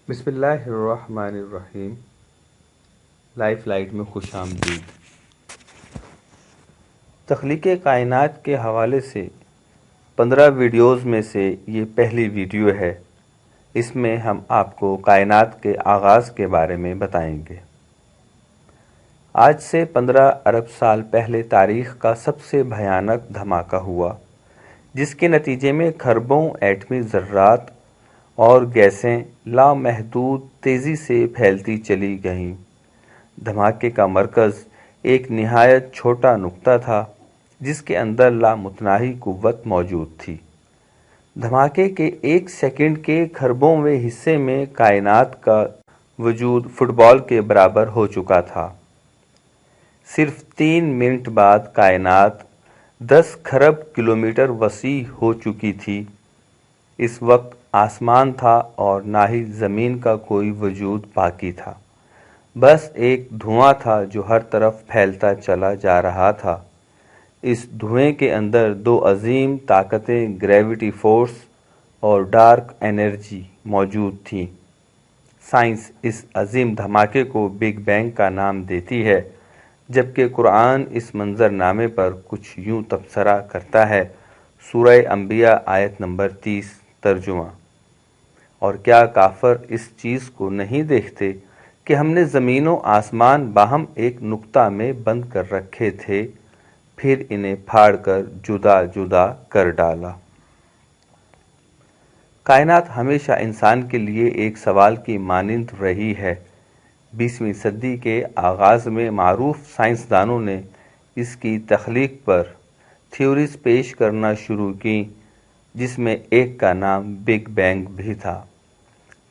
بسم اللہ الرحمن الرحیم۔ لائف لائٹ میں خوش آمدید۔ تخلیق کائنات کے حوالے سے 15 ویڈیوز میں سے یہ پہلی ویڈیو ہے۔ اس میں ہم آپ کو کائنات کے آغاز کے بارے میں بتائیں گے۔ آج سے 15 ارب سال پہلے تاریخ کا سب سے بھیانک دھماکہ ہوا، جس کے نتیجے میں کھربوں ایٹمی ذرات اور گیسیں لامحدود تیزی سے پھیلتی چلی گئیں۔ دھماکے کا مرکز ایک نہایت چھوٹا نقطہ تھا جس کے اندر لامتناہی قوت موجود تھی۔ دھماکے کے ایک سیکنڈ کے کھربویں حصے میں کائنات کا وجود فٹ بال کے برابر ہو چکا تھا۔ صرف 3 منٹ بعد کائنات 10 کھرب کلومیٹر وسیع ہو چکی تھی۔ اس وقت آسمان تھا اور نہ ہی زمین کا کوئی وجود باقی تھا، بس ایک دھواں تھا جو ہر طرف پھیلتا چلا جا رہا تھا۔ اس دھوئیں کے اندر 2 عظیم طاقتیں گریویٹی فورس اور ڈارک انرجی موجود تھیں۔ سائنس اس عظیم دھماکے کو بگ بینگ کا نام دیتی ہے، جبکہ قرآن اس منظر نامے پر کچھ یوں تبصرہ کرتا ہے۔ سورہ انبیاء آیت نمبر 30 ترجمہ۔ اور کیا کافر اس چیز کو نہیں دیکھتے کہ ہم نے زمین و آسمان باہم ایک نقطہ میں بند کر رکھے تھے، پھر انہیں پھاڑ کر جدا جدا کر ڈالا۔ کائنات ہمیشہ انسان کے لیے ایک سوال کی مانند رہی ہے۔ 20ویں صدی کے آغاز میں معروف سائنسدانوں نے اس کی تخلیق پر تھیوریز پیش کرنا شروع کیں، جس میں ایک کا نام بگ بینگ بھی تھا۔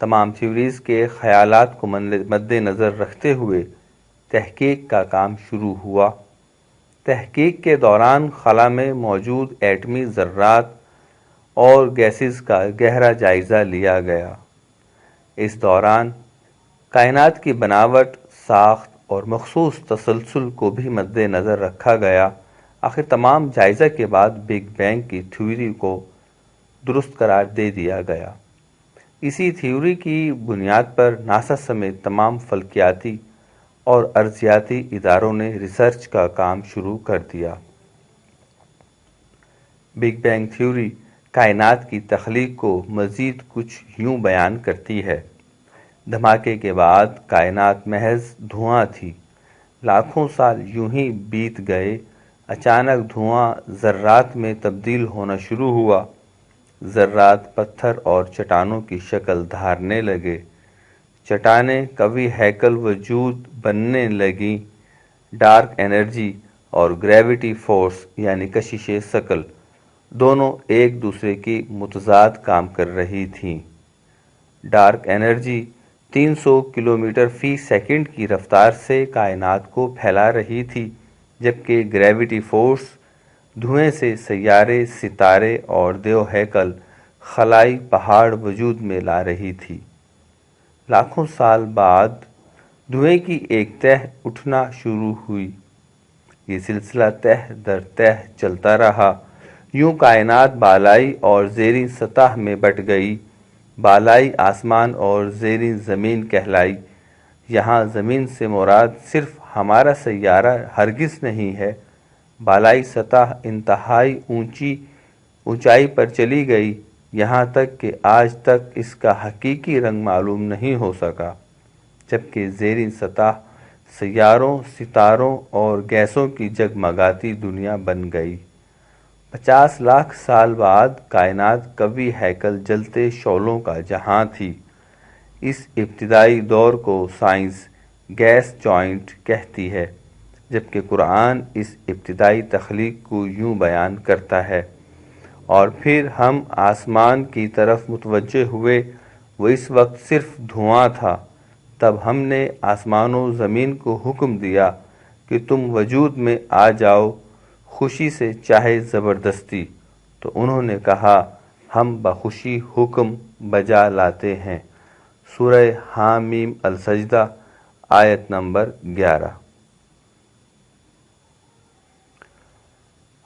تمام تھیوریز کے خیالات کو مد نظر رکھتے ہوئے تحقیق کا کام شروع ہوا۔ تحقیق کے دوران خلا میں موجود ایٹمی ذرات اور گیسز کا گہرا جائزہ لیا گیا۔ اس دوران کائنات کی بناوٹ، ساخت اور مخصوص تسلسل کو بھی مد نظر رکھا گیا۔ آخر تمام جائزہ کے بعد بگ بینگ کی تھیوری کو درست قرار دے دیا گیا۔ اسی تھیوری کی بنیاد پر ناسا سمیت تمام فلکیاتی اور ارضیاتی اداروں نے ریسرچ کا کام شروع کر دیا۔ بگ بینگ تھیوری کائنات کی تخلیق کو مزید کچھ یوں بیان کرتی ہے۔ دھماکے کے بعد کائنات محض دھواں تھی۔ لاکھوں سال یوں ہی بیت گئے۔ اچانک دھواں ذرات میں تبدیل ہونا شروع ہوا۔ ذرات پتھر اور چٹانوں کی شکل دھارنے لگے۔ چٹانیں قوی ہیکل وجود بننے لگیں۔ ڈارک انرجی اور گریویٹی فورس یعنی کشش ثقل دونوں ایک دوسرے کی متضاد کام کر رہی تھیں۔ ڈارک انرجی 300 کلومیٹر فی سیکنڈ کی رفتار سے کائنات کو پھیلا رہی تھی، جبکہ گریویٹی فورس دھوئیں سے سیارے، ستارے اور دیو ہیکل خلائی پہاڑ وجود میں لا رہی تھی۔ لاکھوں سال بعد دھوئیں کی ایک تہ اٹھنا شروع ہوئی۔ یہ سلسلہ تہ در تہ چلتا رہا۔ یوں کائنات بالائی اور زیریں سطح میں بٹ گئی۔ بالائی آسمان اور زیریں زمین کہلائی۔ یہاں زمین سے مراد صرف ہمارا سیارہ ہرگز نہیں ہے۔ بالائی سطح انتہائی اونچائی پر چلی گئی، یہاں تک کہ آج تک اس کا حقیقی رنگ معلوم نہیں ہو سکا، جبکہ زیریں سطح سیاروں، ستاروں اور گیسوں کی جگمگاتی دنیا بن گئی۔ 50 لاکھ سال بعد کائنات قوی ہیکل جلتے شعلوں کا جہاں تھی۔ اس ابتدائی دور کو سائنس گیس جوائنٹ کہتی ہے، جبکہ قرآن اس ابتدائی تخلیق کو یوں بیان کرتا ہے۔ اور پھر ہم آسمان کی طرف متوجہ ہوئے، وہ اس وقت صرف دھواں تھا۔ تب ہم نے آسمان و زمین کو حکم دیا کہ تم وجود میں آ جاؤ، خوشی سے چاہے زبردستی، تو انہوں نے کہا ہم بخوشی حکم بجا لاتے ہیں۔ سورہ حامیم السجدہ آیت نمبر 11۔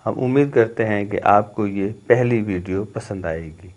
ہم امید کرتے ہیں کہ آپ کو یہ پہلی ویڈیو پسند آئے گی۔